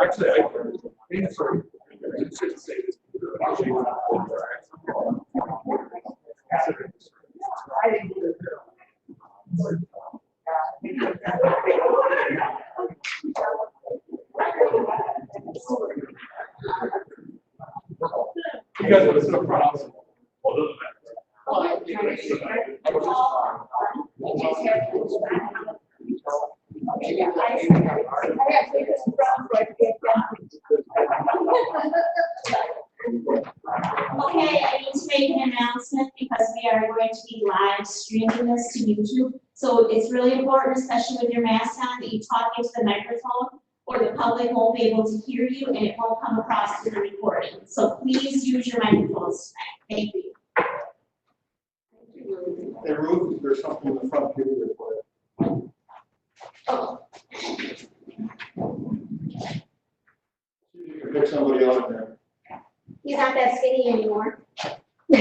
Actually, I think sorry. I should say this. You guys are so proud. Okay, I need to make an announcement because we are going to be live streaming this to YouTube. So it's really important, especially with your mask on, that you talk into the microphone or the public won't be able to hear you and it won't come across through the recording. So please use your microphones tonight. Thank you. Hey Ruth, there's something in the front here for you. Oh, You can pick somebody out in there. he's not that skinny anymore. I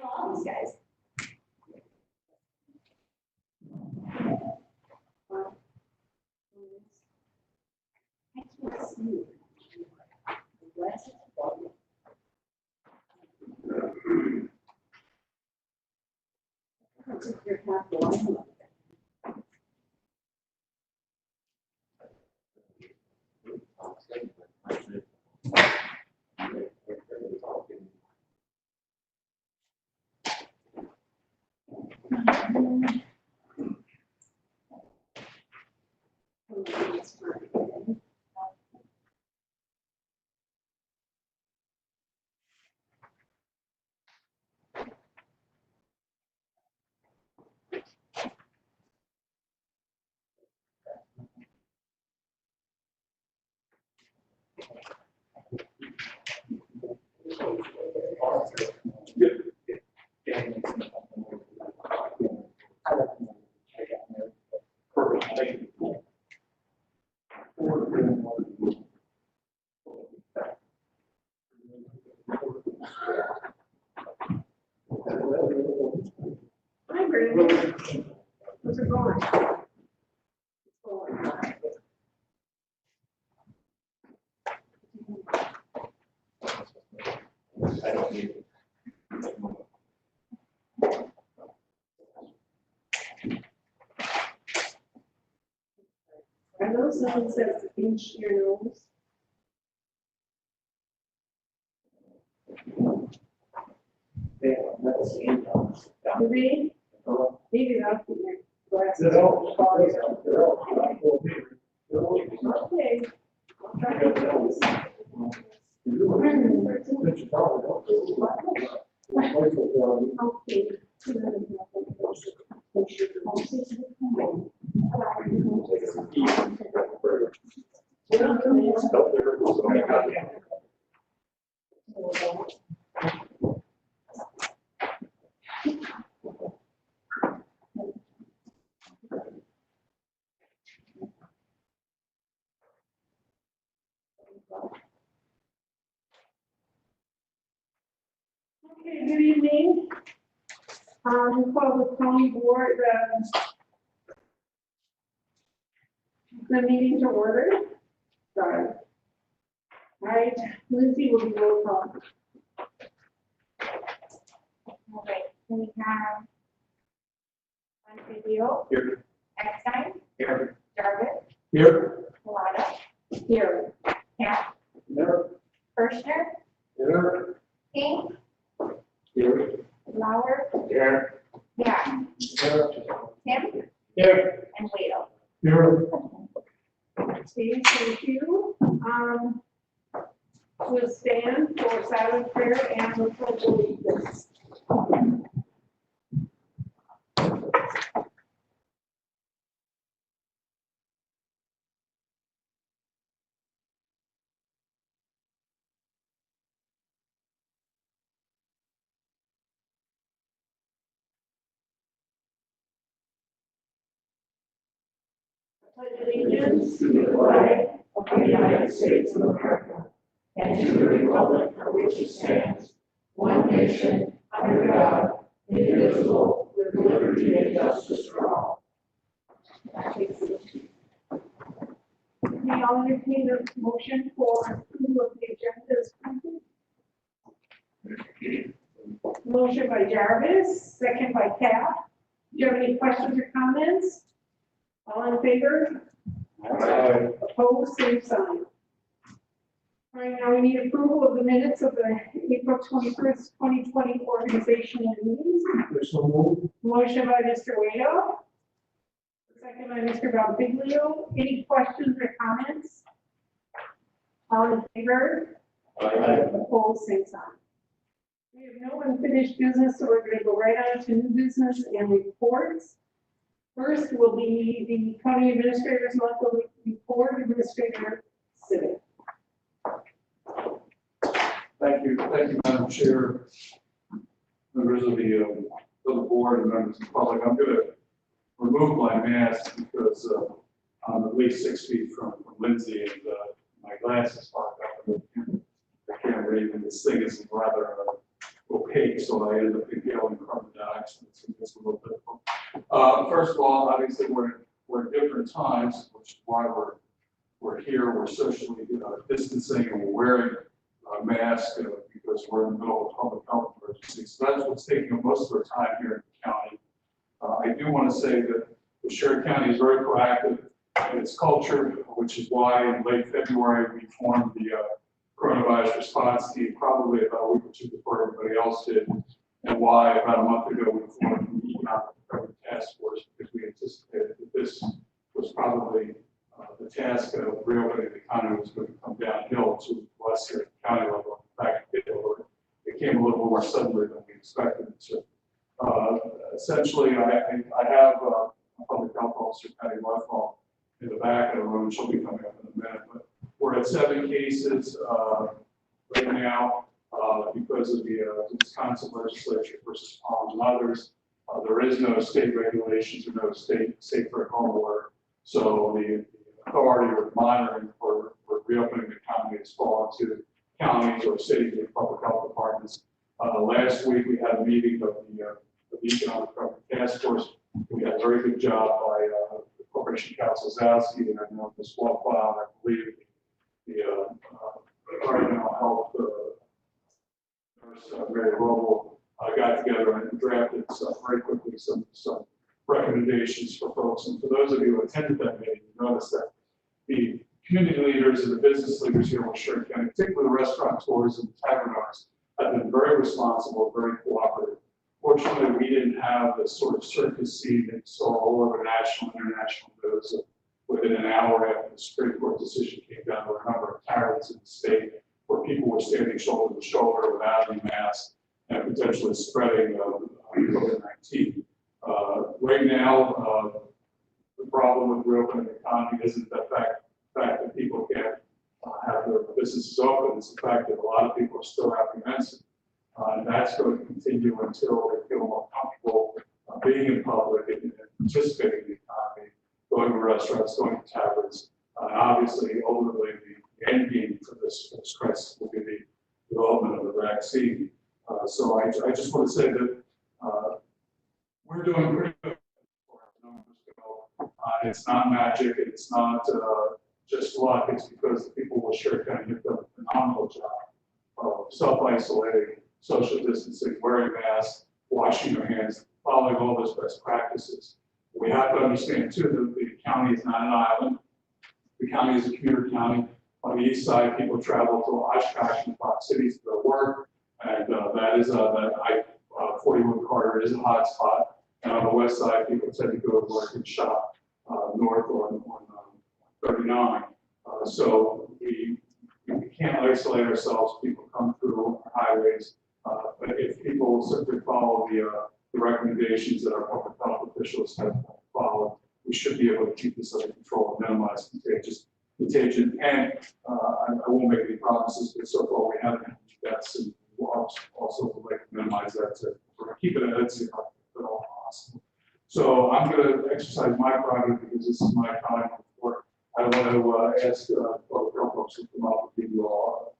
know all these guys. I can't see. Hi, Brandon. How's it going? I know someone says pinch your nose. Do they? Maybe that's the next glasses. Okay. I'll try to do this. Okay. Okay, good evening. We call the county board, the meeting to order. Sorry. All right, Lindsay will do roll call. All right, so we have Montevideo, Here. Eckstein, Here. Jarvis, Here. Malata, Here. Camp, Here. Kirschner, Here. King, Here. Lauer, Here. yeah, Here. Tim, Here. and Waito. Here. Okay, thank you. We'll stand for silent prayer and the pledge of allegiance. Pledge allegiance to the flag of the United States of America and to the republic for which it stands, one nation, under God, indivisible, with liberty and justice for all. May I entertain a motion for approval of the agenda as printed? Motion by Jarvis, second by Cap. Do you have any questions or comments? All in favor? Aye. Opposed, same sign. All right, now we need approval of the minutes of the April 21st, 2020 organizational meetings. So moved. Motion by Mr. Wado. Second by Mr. Bonfiglio. Any questions or comments? All in favor? Aye. Opposed, same sign. We have no unfinished business, so we're going to go right on to new business and reports. First will be the county administrator's monthly report, Administrator Civic. Thank you, Madam Chair. Members of the board and members of the public, I'm going to remove my mask because I'm at least 6 feet from Lindsay and my glasses fogged up and I can't read and this thing is rather opaque, so I ended up inhaling carbon dioxide, so it's a little difficult. First of all, obviously we're at different times, which is why we're here, we're socially distancing and we're wearing masks because we're in the middle of a public health emergency. So that's what's taking up most of our time here in the county. I do want to say that the Sherritt County is very proactive in its culture, which is why in late February we formed the coronavirus response team, probably about a week or two before everybody else did, and why about a month ago we formed the economic recovery task force, because we anticipated that this was probably the task of reopening the economy was going to come downhill to us here at the county level. In fact, it came a little more suddenly than we expected it to. Essentially, I have a public health officer, Patty Leffall, in the back of the room. She'll be coming up in a minute. But we're at 7 cases right now because of the Wisconsin legislature versus Palm and others. There is no state regulations or no state safe for home order. So the authority or monitoring for reopening the economy has fallen to counties or cities with public health departments. Last week we had a meeting of the economic recovery task force. We had a very good job by the Corporation Counsel Zowski and I know Ms. Wallfile, I believe the environmental health nurse Mary Roble got together and drafted very quickly some recommendations for folks. And for those of you who attended that meeting, you notice that the community leaders and the business leaders here in Sherritt County, particularly the restaurateurs and tavern owners, have been very responsible, very cooperative. Fortunately, we didn't have the sort of circus scene that you saw all over national and international news within an hour after the Supreme Court decision came down. There were a number of taverns in the state where people were standing shoulder to shoulder without any masks and potentially spreading COVID-19. Right now, the problem with reopening the economy isn't the fact that people can't have their businesses open. It's the fact that a lot of people are still apprehensive. And that's going to continue until they feel more comfortable being in public and participating in the economy, going to restaurants, going to taverns. And obviously, ultimately, the end game for this crisis will be the development of the vaccine. So I just want to say that we're doing pretty good. It's not magic, it's not just luck, it's because the people will Sherritt County have done a phenomenal job of self-isolating, social distancing, wearing masks, washing their hands, following all those best practices. We have to understand too that the county is not an island. The county is a commuter county. On the east side, people travel to Oshkosh and Fox cities to their work, and that is that I-41 corridor is a hot spot. And on the west side, people tend to go to work and shop north on 39. So we can't isolate ourselves. People come through our highways. But if people simply follow the recommendations that our public health officials have followed, we should be able to keep this under control and minimize contagion. And I won't make any promises, but so far we haven't had deaths, and we'll also like to minimize that to keep it at zero if at all possible. So I'm going to exercise my prerogative because this is my time report. I want to ask public health folks to come up and give you all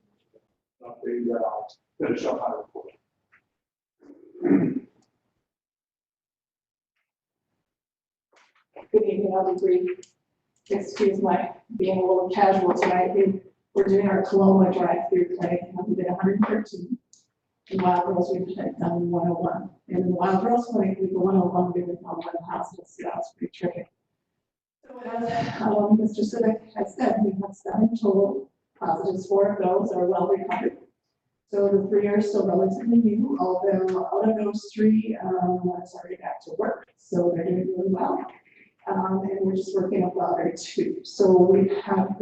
an update. Finish up my report. Good evening, I'll be brief. Excuse my being a little casual tonight. We're doing our Coloma drive-through play. We did 113. In Wild Girls, we've done 101. And in the Wild Girls play, we go 101, we went on one house. So that was pretty tricky. So as Mr. Civic has said, we have 7 total positives. 4 of those are well recovered. So the 3 are still relatively new, although out of those 3, one is already back to work. So they're doing really well. And we're just working up the other 2. So we have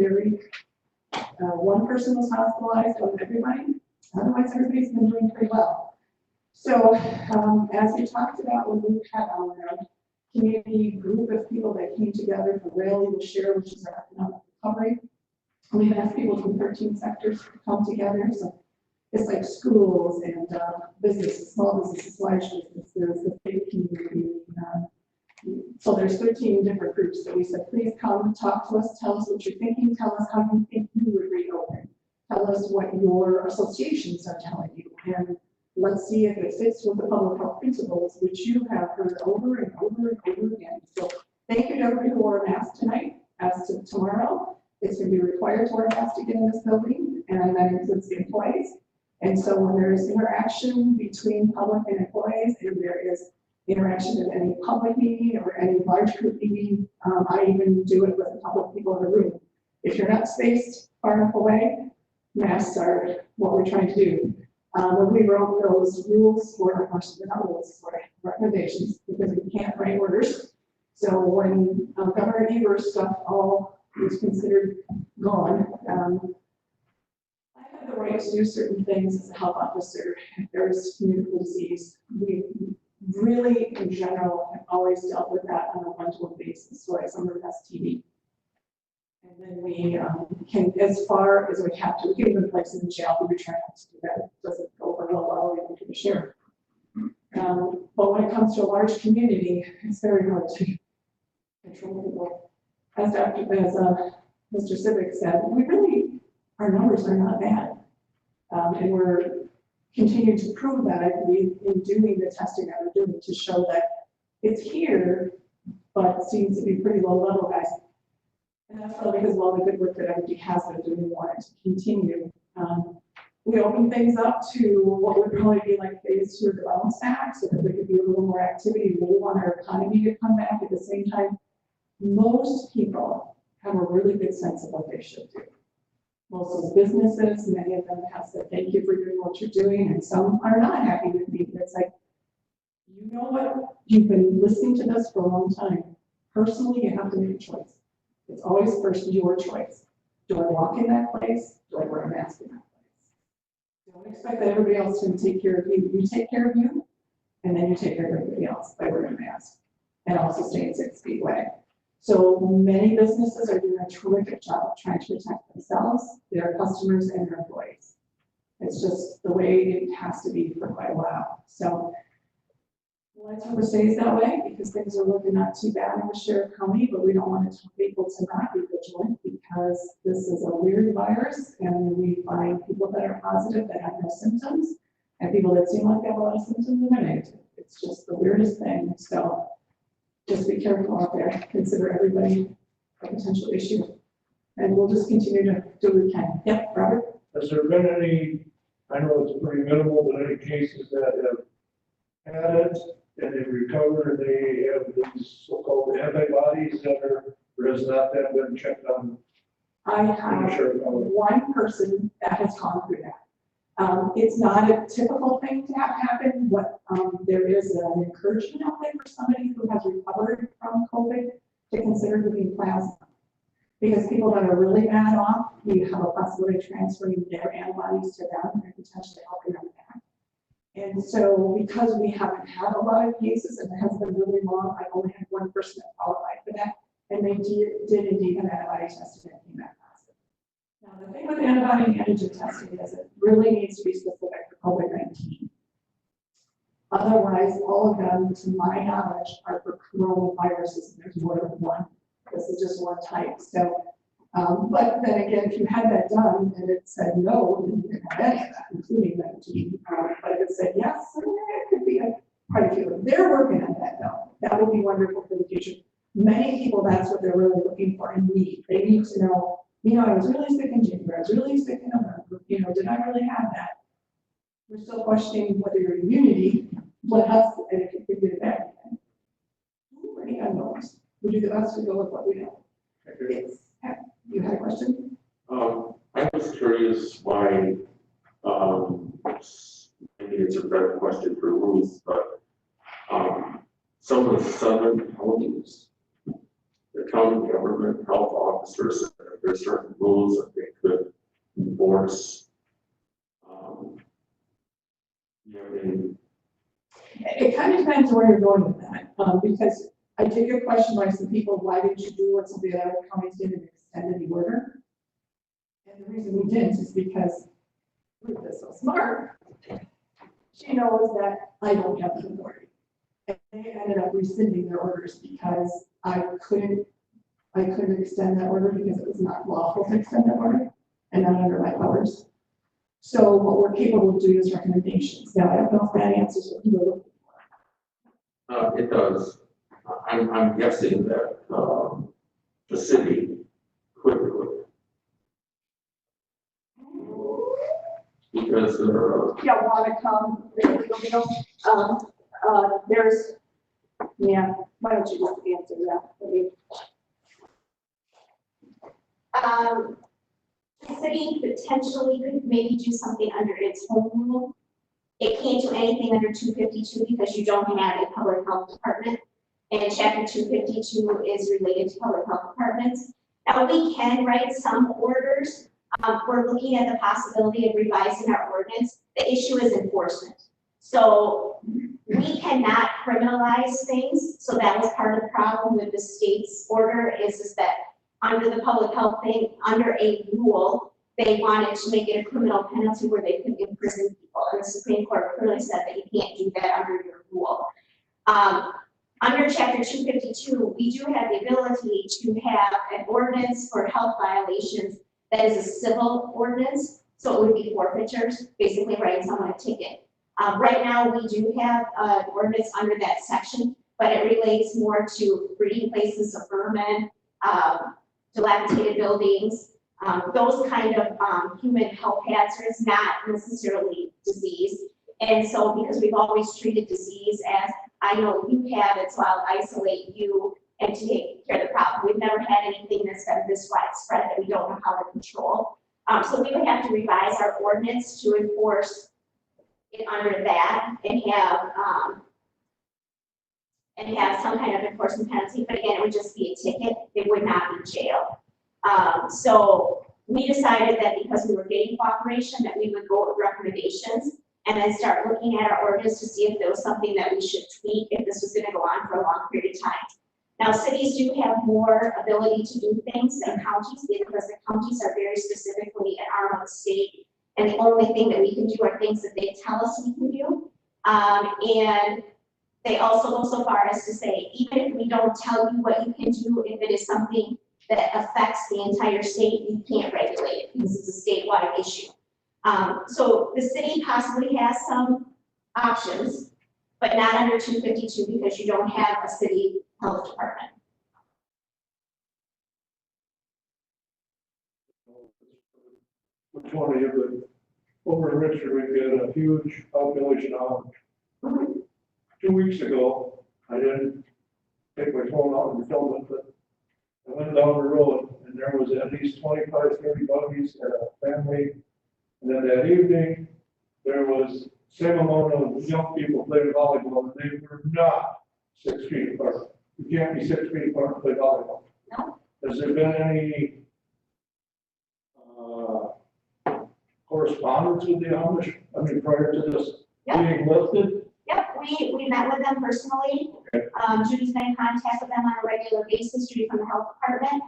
one person was hospitalized out of everybody. Otherwise, everybody's been doing pretty well. So as we talked about when we had our community group of people that came together for Rally to Share, which is our economic recovery, we've asked people from 13 sectors to come together. So it's like schools and businesses, small businesses, large businesses, the big community. So there's 13 different groups that we said, please come talk to us, tell us what you're thinking, tell us how you think you would reopen. Tell us what your associations are telling you, and let's see if it fits with the public health principles, which you have heard over and over and over again. So thank you to everybody who wore a mask tonight. As to tomorrow, it's going to be required to wear a mask to get in this building, and that includes the employees. And so when there's interaction between public and employees, and there is interaction at any public meeting or any large group meeting, I even do it with the public people in the room. If you're not spaced far enough away, masks are what we're trying to do. When we wrote those rules for, not rules, for recommendations, because we can't write orders. So when Governor Evers stuff all was considered gone, I have the right to do certain things as a health officer. If there's communicable disease, we really, in general, have always dealt with that on a one-to-one basis. So like someone has TB. And then we can, as far as we have to, we can even place in the jail if we try not to do that. It doesn't go over real well, even to the sheriff. But when it comes to a large community, it's very hard to control people. As Mr. Civic said, our numbers are not bad. And we're continuing to prove that, I believe, in doing the testing that we're doing to show that it's here, but it seems to be pretty low level, guys. And that's probably because of all the good work that everybody has been doing, we want it to continue. We open things up to what would probably be like phase 2 of the bounce back, so that there could be a little more activity. We really want our economy to come back. At the same time, most people have a really good sense of what they should do. Most of the businesses, many of them have said, thank you for doing what you're doing, and some are not happy with me. It's like, you know what? You've been listening to this for a long time. Personally, you have to make a choice. It's always first your choice. Do I walk in that place? Do I wear a mask in that place? Don't expect that everybody else is going to take care of you. You take care of you, and then you take care of everybody else by wearing a mask, and also staying 6 feet away. So many businesses are doing a terrific job trying to protect themselves, their customers, and their employees. It's just the way it has to be for quite a while. So let's hope it stays that way, because things are looking not too bad in the Sheriff County, but we don't want to tell people to not be vigilant, because this is a weird virus, and we find people that are positive that have no symptoms, and people that seem like they have a lot of symptoms and are negative. It's just the weirdest thing. So just be careful out there. Consider everybody a potential issue, and we'll just continue to do what we can. Yep, Robert? Has there been any, I know it's pretty minimal, but any cases that have had it and they recover, they have these so-called antibodies that are, or has not that been checked on? I have one person that has gone through that. It's not a typical thing to have happen. What there is an encouragement out there for somebody who has recovered from COVID to consider giving plasma. Because people that are really bad off, you have a possibility of transferring their antibodies to them and potentially helping them back. And so because we haven't had a lot of cases and it has been really long, I only had one person that qualified for that. And they did indeed have antibody testing and came back positive. Now, the thing with antibody and antigen testing is it really needs to be specific for COVID-19. Otherwise, all of them, to my knowledge, are for coronaviruses, and there's more than one. This is just one type. So, but then again, if you had that done and it said no, then you didn't have any of that, including 19. But if it said yes, it could be quite a few of them. They're working on that now. That would be wonderful for the future. Many people, that's what they're really looking for and need. They need to know, I was really sick in January, I was really sick in November, did I really have that? We're still questioning whether your immunity lasts and it can get it back. Pretty unknowns. We do the best to go with what we know. It's, you had a question? I was curious why, maybe it's a better question for Ruth, but, some of the southern counties, the county government health officers, there's certain rules that they could enforce. It kind of depends where you're going with that, because I did get questioned by some people, why didn't you do what some of the other counties did and extended the order? And the reason we didn't is because Ruth is so smart. She knows that I don't have the authority. And they ended up rescinding their orders because I couldn't extend that order because it was not lawful to extend that order and not under my powers. So what we're capable of doing is recommendations. Now, I don't know if that answers what you were looking for. It does. I'm guessing that, the city could do it. Because Yeah, want to come, there's, yeah, why don't you just answer that? The city potentially could maybe do something under its own rule. It can't do anything under 252 because you don't have a public health department. And chapter 252 is related to public health departments. Now, we can write some orders. We're looking at the possibility of revising our ordinance. The issue is enforcement. So we cannot criminalize things. So that was part of the problem with the state's order is that under the public health thing, under a rule, they wanted to make it a criminal penalty where they could imprison people. And the Supreme Court clearly said that you can't do that under your rule. Under chapter 252, we do have the ability to have an ordinance for health violations that is a civil ordinance. So it would be forfeitures, basically writing someone a ticket. Right now, we do have an ordinance under that section, but it relates more to breeding places of vermin, dilapidated buildings, those kind of human health hazards, not necessarily disease. And so because we've always treated disease as, I know you have it, so I'll isolate you and take care of the problem. We've never had anything that's been this widespread that we don't know how to control. So we would have to revise our ordinance to enforce it under that and have some kind of enforcement penalty. But again, it would just be a ticket. It would not be jail. So we decided that because we were getting cooperation, that we would go with recommendations and then start looking at our ordinance to see if there was something that we should tweak if this was going to go on for a long period of time. Now, cities do have more ability to do things than counties because the counties are very specifically an arm of the state. And the only thing that we can do are things that they tell us we can do. And they also go so far as to say, even if we don't tell you what you can do, if it is something that affects the entire state, you can't regulate it because it's a statewide issue. So the city possibly has some options, but not under 252 because you don't have a city health department. Which one of you, but over in Richard, we had a huge population on. 2 weeks ago, I didn't take my phone out and film it, but I went down the road and there was at least 25, 30 buggies and a family. And then that evening, there was same amount of young people playing volleyball, and they were not 6 feet apart. You can't be 6 feet apart and play volleyball. No. Has there been any correspondence with the Amish? I mean, prior to this being lifted? Yep, we met with them personally. Judy's been in contact with them on a regular basis, Judy from the health department,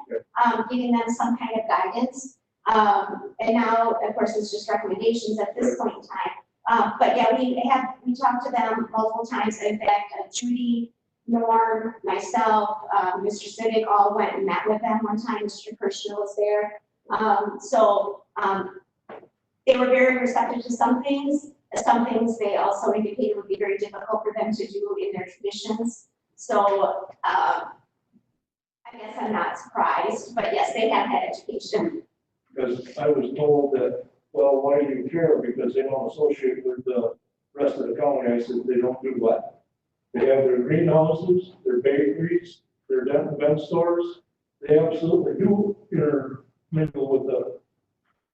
giving them some kind of guidance. And now, of course, it's just recommendations at this point in time. But yeah, we talked to them multiple times. In fact, Judy, Norm, myself, Mr. Civic all went and met with them one time. Mr. Kirschner was there. they were very receptive to some things. Some things they also indicated would be very difficult for them to do in their traditions. So, I guess I'm not surprised, but yes, they have had education. Because I was told that, well, why do you care? Because they don't associate with the rest of the county. I said, they don't do what? They have their greenhouses, their bakeries, their dental vent stores. They absolutely do intermingle with the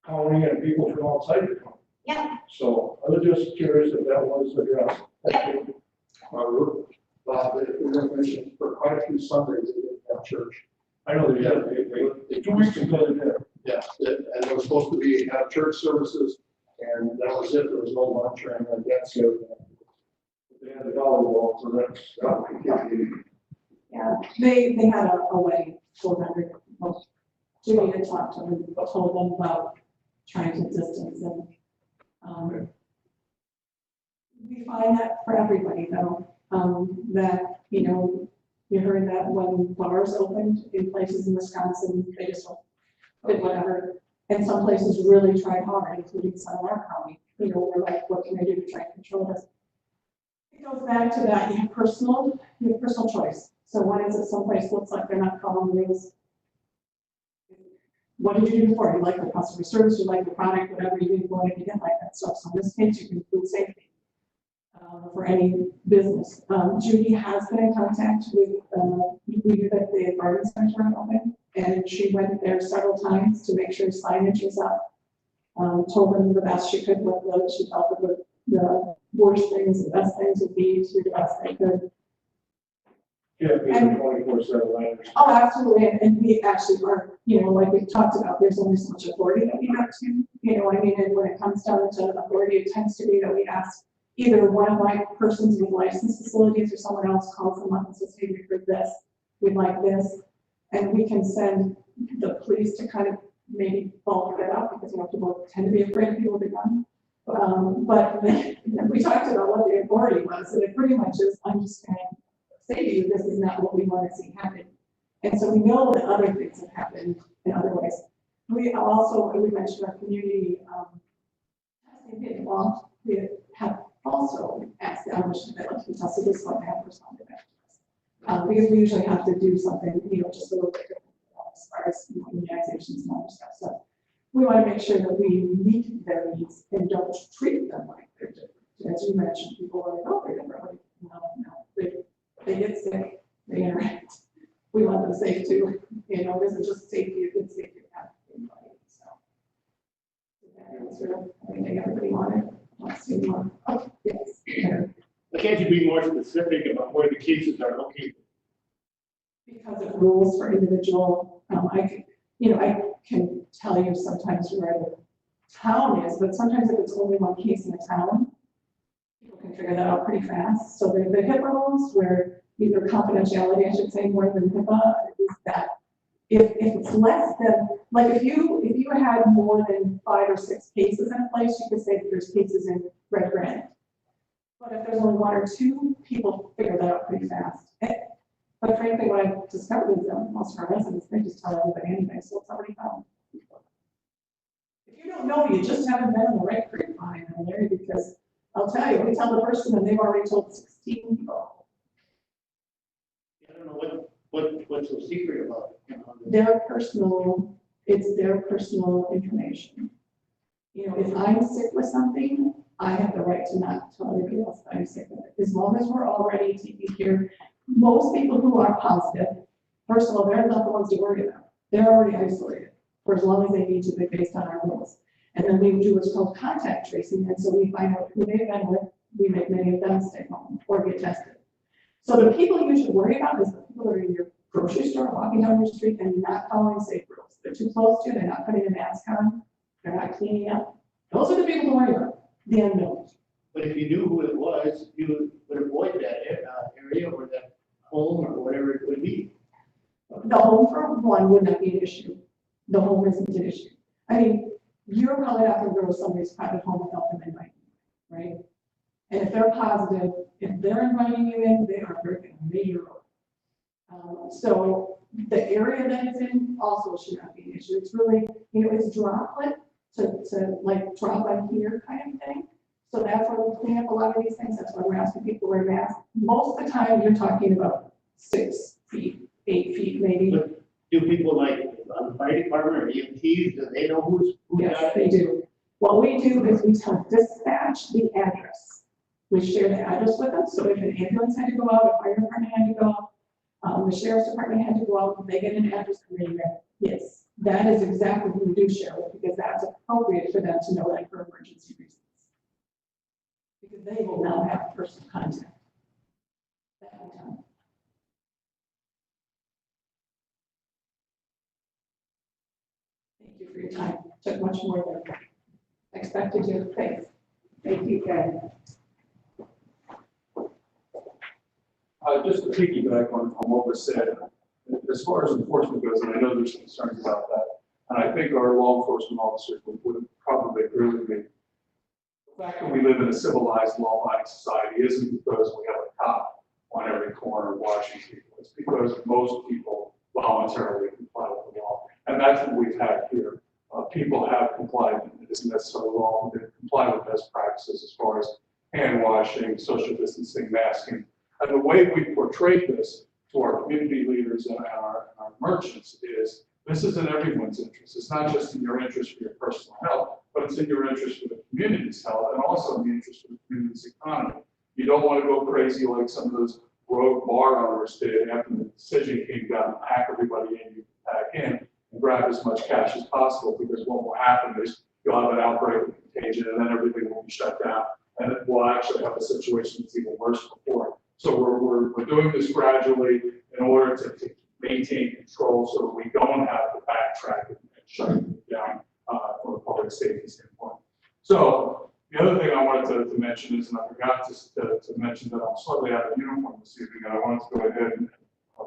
county and people from outside the county. Yeah. So I was just curious if that was addressed. The mentioned for quite a few Sundays, they didn't have church. I know they have, they 2 weeks ago they did. Yeah, and there was supposed to be, have church services, and that was it, there was no lunch or anything like that, so. They had the volleyball, so that's. Yeah, they had a wedding for them. Judy had talked to them, told them about trying to distance and, we find that for everybody though, that, you know, you heard that when bars opened in places in Wisconsin, they just did whatever. And some places really tried hard, including some in our county, you know, we're like, what can I do to try and control this? It goes back to that, you have personal choice. So one is that someplace looks like they're not following the rules. What did you do before? You like the customer service, you like the product, whatever you didn't go in and get like that stuff. So in this case, you can include safety for any business. Judy has been in contact with, we knew that the garden center open, and she went there several times to make sure signage was up. Told them the best she could what she felt that the worst things, the best things would be to do the best they could. Yeah, be 24/7, I understand. Oh, absolutely, and we actually are, you know, like we've talked about, there's only so much authority that we have to, you know, I mean, and when it comes down to authority, it tends to be that we ask either one of my persons with licensed facilities or someone else calls them up and says, hey, we heard this, we'd like this, and we can send the police to kind of maybe bulk it up, because you know, people tend to be afraid of people with a gun. But we talked about what the authority was, and it pretty much is, I'm just saying, say to you, this is not what we want to see happen. And so we know that other things have happened in other ways. We mentioned our community, testing involved. We have also asked the Amish to let us tested this one, have responded back to us. Because we usually have to do something, you know, just a little bit different as far as immunizations and other stuff. So we want to make sure that we meet their needs and don't treat them like they're different. As you mentioned, people are like, oh, they're different. No, they get sick, they interact. We want them safe too. You know, this is just safety, a good safety path for everybody. So that answered everything everybody wanted. Let's see more. Oh, yes. But can't you be more specific about where the cases are located? Because of rules for individual, I can tell you sometimes where the town is, but sometimes if it's only one case in a town, people can figure that out pretty fast. So the HIPAA rules, where either confidentiality, I should say, more than HIPAA, is that if it's less than, like if you had more than 5 or 6 cases in a place, you could say that there's cases in Red Granite. But if there's only 1 or 2, people figure that out pretty fast. But frankly, what I've discovered is that most of our residents, they just tell everybody anyway, so it's already found. If you don't know, you just haven't been in the right grapevine in an area, because I'll tell you, we tell the person and they've already told 16 people. I don't know what's so secret about it. You know, It's their personal information. You know, if I'm sick with something, I have the right to not tell anybody else that I'm sick with it. As long as we're already taking care, most people who are positive, first of all, they're not the ones to worry about. They're already isolated for as long as they need to be based on our rules. And then we do what's called contact tracing. And so we find out who they've been with. We make many of them stay home or get tested. So the people you should worry about is the people that are in your grocery store, walking down your street and not following safe rules. They're too close to, they're not putting a mask on, they're not cleaning up. Those are the people to worry about, the unknowns. but if you knew who it was, you would avoid that area or that home or whatever it would be. The home for one would not be an issue. The home isn't an issue. I mean, you're probably not going to go to somebody's private home without them inviting you, right? And if they're positive, if they're inviting you in, they are breaking a major rule. So the area that it's in also should not be an issue. It's really, you know, it's droplet to like drop on here kind of thing. So that's why we clean up a lot of these things. That's why we're asking people to wear masks. Most of the time, you're talking about 6 feet, 8 feet maybe. Do people like on the fire department or EMTs, do they know who Yes, got they it? do. What we do is we tell dispatch the address. We share the address with them, so if an ambulance had to go out, a fire department had to go out, the sheriff's department had to go out, they get an address and they grab it. Yes, that is exactly who we do share with, because that's appropriate for them to know, like, for emergency reasons. Because they will now have personal contact. That will tell. Thank you for your time. Took much more than expected to. Thanks. Thank you, Ken. Just to piggyback on what was said, as far as enforcement goes, and I know there's concerns about that, and I think our law enforcement officers would probably agree with me. The fact that we live in a civilized, law-abiding society isn't because we have a cop on every corner watching people. It's because most people voluntarily comply with the law. And that's what we've had here. People have complied, it isn't necessarily law, but they comply with best practices as far as hand washing, social distancing, masking. And the way we portray this to our community leaders and our merchants is, this is in everyone's interest. It's not just in your interest for your personal health, but it's in your interest for the community's health and also in the interest of the community's economy. You don't want to go crazy like some of those rogue bar owners did after the decision came down, pack everybody in, you pack in, and grab as much cash as possible, because what will happen is you'll have an outbreak of contagion and then everything will be shut down. And it will actually have a situation that's even worse before. So we're doing this gradually in order to maintain control so that we don't have to backtrack and shut it down from a public safety standpoint. So the other thing I wanted to mention is, and I forgot to mention that I'm slightly out of uniform this evening, and I wanted to go ahead and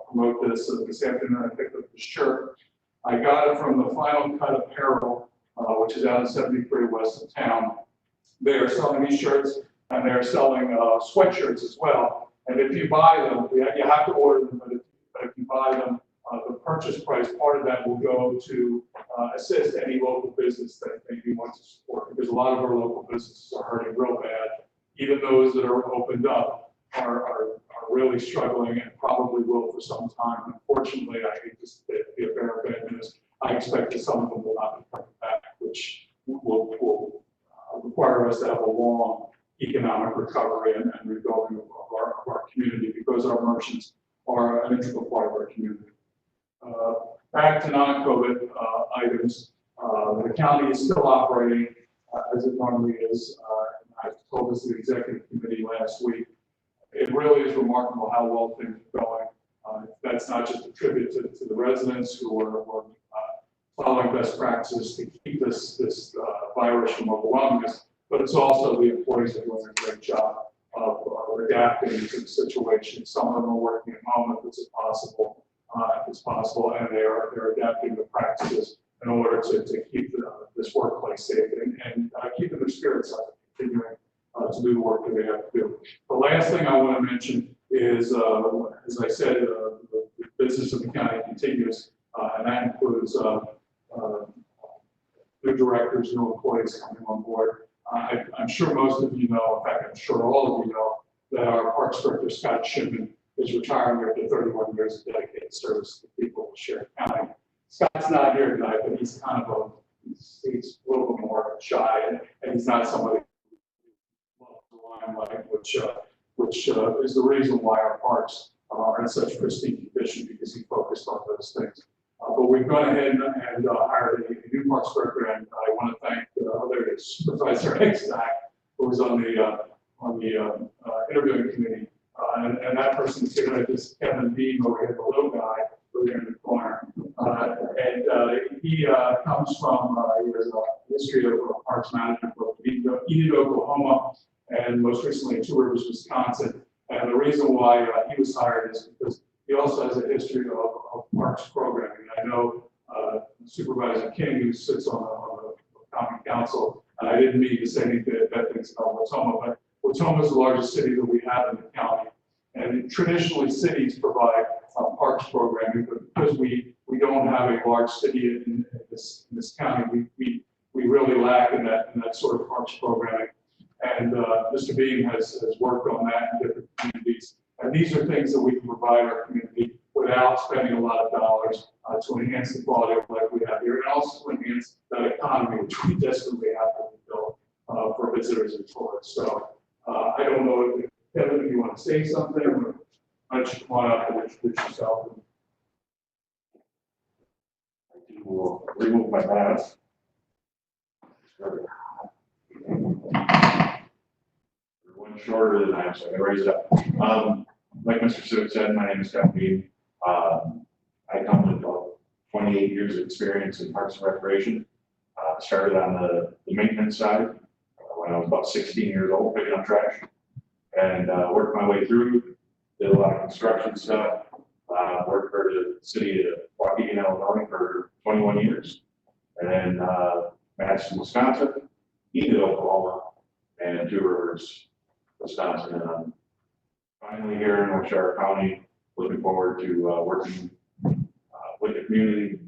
promote this this afternoon. I picked up the shirt. I got it from the Final Cut Apparel, which is out in 73 west of town. They are selling these shirts, and they're selling sweatshirts as well. And if you buy them, you have to order them, but if you buy them, the purchase price, part of that will go to assist any local business that maybe wants to support, because a lot of our local businesses are hurting real bad. Even those that are opened up are really struggling and probably will for some time. Unfortunately, I hate to be a bearer of bad news. I expect that some of them will not be coming back, which will require us to have a long economic recovery and rebuilding of our community, because our merchants are an integral part of our community. Back to non-COVID items, the county is still operating as it normally is. I told this to the executive committee last week. It really is remarkable how well things are going. That's not just a tribute to the residents who are following best practices to keep this virus from overwhelming us, but it's also the employees are doing a great job of adapting to the situation. Some of them are working at home if it's possible, and they're adapting the practices in order to keep this workplace safe and keeping their spirits up, continuing to do the work that they have to do. The last thing I want to mention is, as I said, the business of the county continues, and that includes new directors, new employees coming on board. I'm sure most of you know, in fact, I'm sure all of you know, that our Parks Director, Scott Shipman, is retiring after 31 years of dedicated service to the people of Sheridan County. Scott's not here tonight, but he's kind of he's a little bit more shy, and he's not somebody who loves the limelight, which is the reason why our parks are in such pristine condition, because he focused on those things. But we've gone ahead and hired a new Parks Director, and I want to thank Supervisor Eckstack, who was on the interviewing committee. And that person is here, this Kevin Beam over here, the little guy over here in the corner. He comes from, he has a history of parks management, both in Enid, Oklahoma, and most recently in Two Rivers, Wisconsin. And the reason why he was hired is because he also has a history of parks programming. I know Supervisor King, who sits on the county council, and I didn't mean to say anything bad things about Watoma, but Watoma is the largest city that we have in the county. And traditionally, cities provide parks programming, but because we don't have a large city in this county, we really lack in that sort of parks programming. And Mr. Beam has worked on that in different communities. And these are things that we can provide our community without spending a lot of dollars to enhance the quality of life we have here, and also enhance that economy, which we desperately have to build for visitors and tourists. So I don't know if Kevin, if you want to say something, or why don't you come on up and introduce yourself. I will remove my mask. One shorter than I am, so I'm gonna raise it up. Like Mr. Civic said, my name is Kevin Beam. I come with about 28 years of experience in Parks and Recreation. Started on the maintenance side when I was about 16 years old, picking up trash, and worked my way through. Did a lot of construction stuff. Worked for the city of Waukegan, Illinois for 21 years, and then Madison, Wisconsin, Enid, Oklahoma, and Two Rivers, Wisconsin. And I'm finally here in North Shore County. Looking forward to working with the community,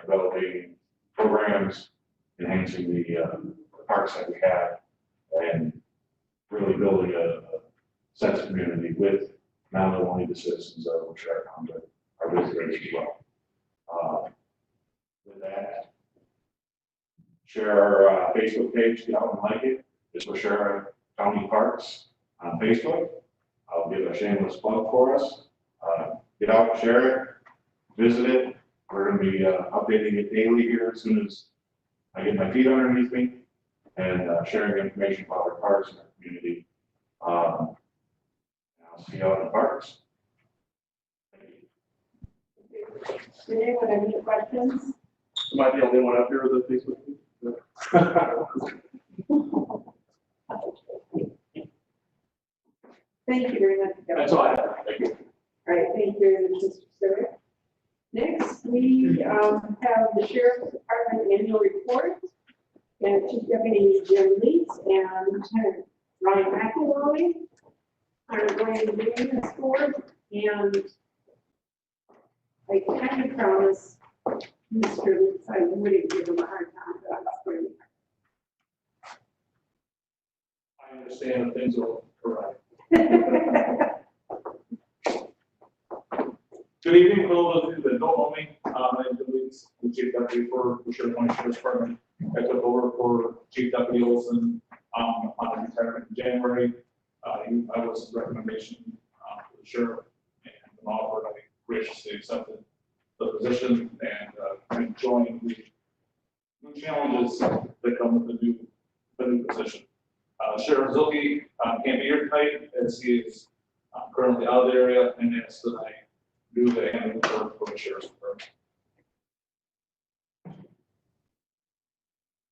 developing programs, enhancing the parks that we have, and really building a sense of community with not only the citizens of North Shore County, but our visitors as well. With that, share our Facebook page, get out and like it. It's North Shore County Parks on Facebook. I'll give a shameless plug for us. Get out, share it, visit it. We're going to be updating it daily here as soon as I get my feet underneath me, and sharing information about our parks and our community. I'll see you out in the parks. Thank you. Does anyone have any questions? Am I the only one up here with a Facebook page? Thank you very much. Kevin. That's all I have. Thank you. All right, thank you very much, Mr. Stewart. Next, we have the Sheriff's Department annual report, and Chief Deputy Jim Leeds and Lieutenant Ryan McElroy are going to be in this board, and I kind of promised Mr. Leeds I wouldn't give him a hard time, but I'm afraid. I understand that things are correct. Good evening, for those of you that don't know me. I'm the Chief Deputy for the Shore County Sheriff's Department. I took over for Chief Deputy Olson on retirement in January. I was a recommendation for the sheriff, and I'm offered. I graciously accepted the position and enjoying the new challenges that come with the new position. Sheriff Zilke can't be here tonight as he is currently out of the area, and asked that I do the annual report for the sheriff's department.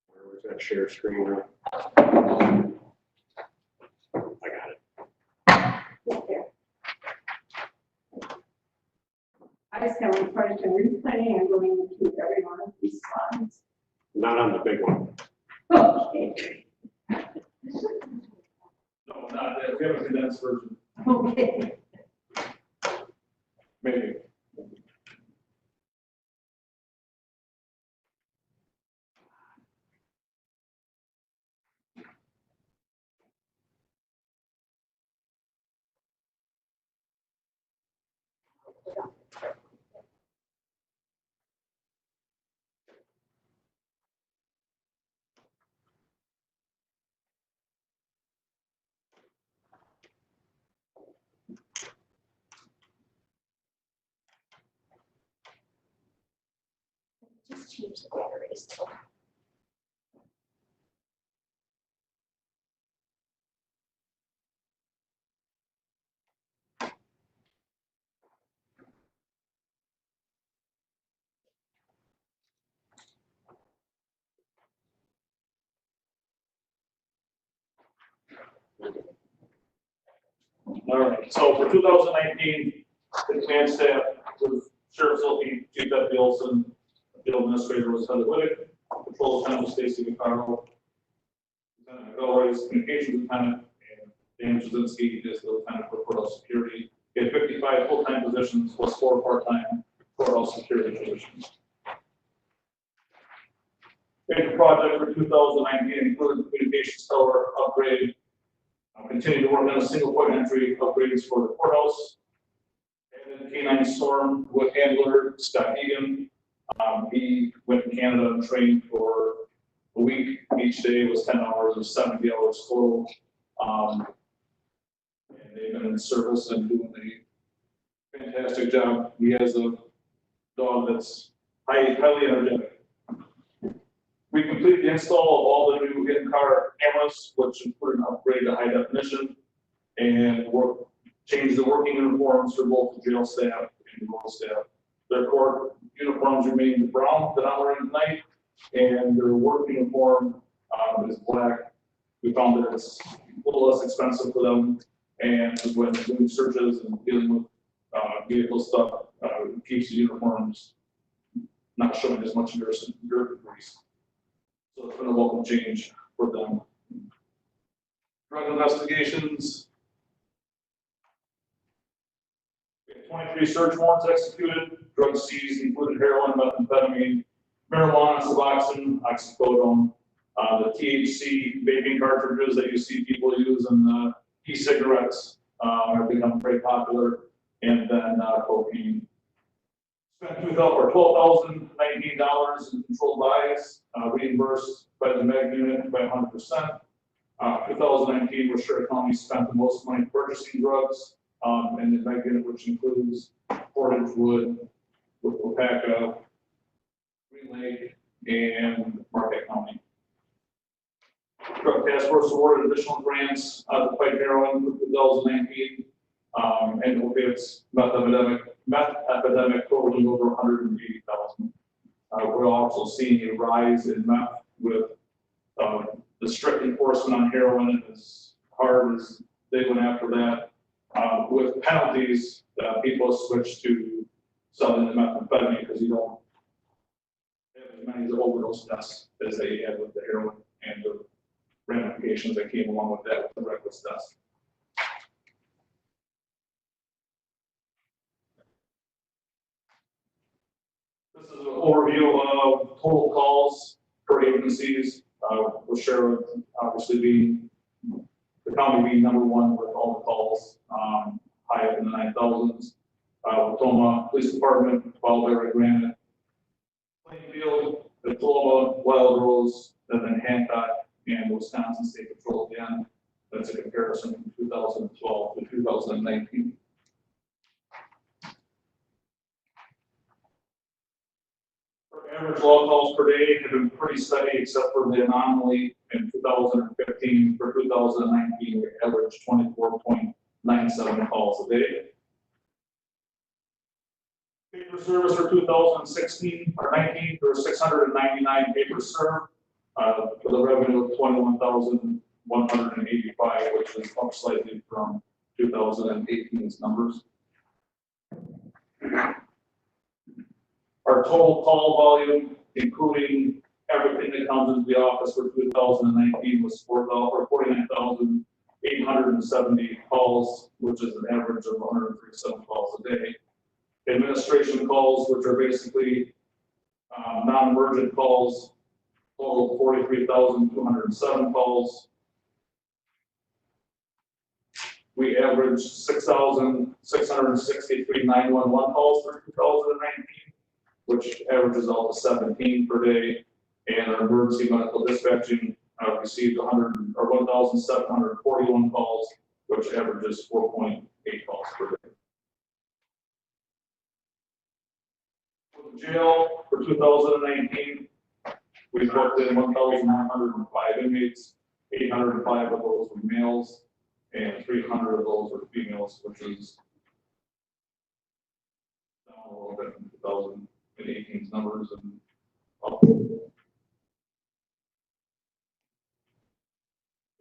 Where was that share screen? I got it. Okay. I just have one question. Are you planning on going to every one of these slides? Not on the big one. Okay. No, not that. We have a condensed version. Okay. Maybe. Just change the batteries. All right, so for 2019, the command staff was Sheriff Zilke, Chief Deputy Olson, Field Administrator was Heather Whittick, Patrol Lieutenant was Stacy Vaccaro, Lieutenant McElroy is Communications Lieutenant, and Dan Jasinski is the Lieutenant for Courthouse Security. He had 55 full-time positions plus 4 part-time courthouse security positions. Major project for 2019 included communications tower upgrade. Continue to work on a single point entry upgrades for the courthouse. And then K9 storm with handler Scott Egan. He went to Canada and trained for a week. Each day was 10 hours or 70 hours total. And they've been in service and doing a fantastic job. He has a dog that's highly energetic. We completed the install of all the new in-car cameras, which include an upgrade to high definition and changed the working uniforms for both the jail staff and the road staff. Their court uniforms remain the brown that I'm wearing tonight, and their work uniform is black. We found that it's a little less expensive for them, and when doing searches and dealing with vehicle stuff, it keeps the uniforms not showing as much dirt grease. So it's been a welcome change for them. Drug investigations. We had 23 search warrants executed. Drugs seized included heroin, methamphetamine, marijuana, Suboxone, oxycodone, the THC vaping cartridges that you see people use in the e-cigarettes have become very popular, and then cocaine. Spent $12,019 in controlled buys, reimbursed by the MEG unit by 100%. 2019 was Sherritt County spent the most money purchasing drugs, and the MEG unit, which includes Portage Wood, Wapaka, Green Lake, and Marquette County. Drug Task Force awarded additional grants to fight heroin for 2019, and opiates, meth epidemic totaling over 180,000. We're also seeing a rise in meth with the strict enforcement on heroin as hard as they went after that. With penalties, people switch to selling the methamphetamine because you don't have as many overdose deaths as they had with the heroin and the ramifications that came along with that with the reckless deaths. This is an overview of total calls per agencies, with Sherritt obviously being, the county being number one with all the calls, high up in the 9,000s. Tacoma Police Department, followed by Red Granite, Plainfield, Tacoma, Wild Rose, and then Hancock and Wisconsin State Patrol at the end. That's a comparison from 2012 to 2019. Average log calls per day have been pretty steady, except for the anomaly in 2015. For 2019, we averaged 24.97 calls a day. Paper service for 2016 or 19, there were 699 papers served for the revenue of 21,185, which is up slightly from 2018's numbers. Our total call volume, including everything that comes into the office for 2019, was 49,870 calls, which is an average of 137 calls a day. Administration calls, which are basically non-emergent calls, total 43,207 calls. We averaged 6,663 911 calls for 2019. Which averages out to 17 per day, and our emergency medical dispatching received 1,741 calls, which averages 4.8 calls per day. For the jail for 2019, we booked in 1,905 inmates. 805 of those were males, and 300 of those were females, which is down a little bit from 2018's numbers and up.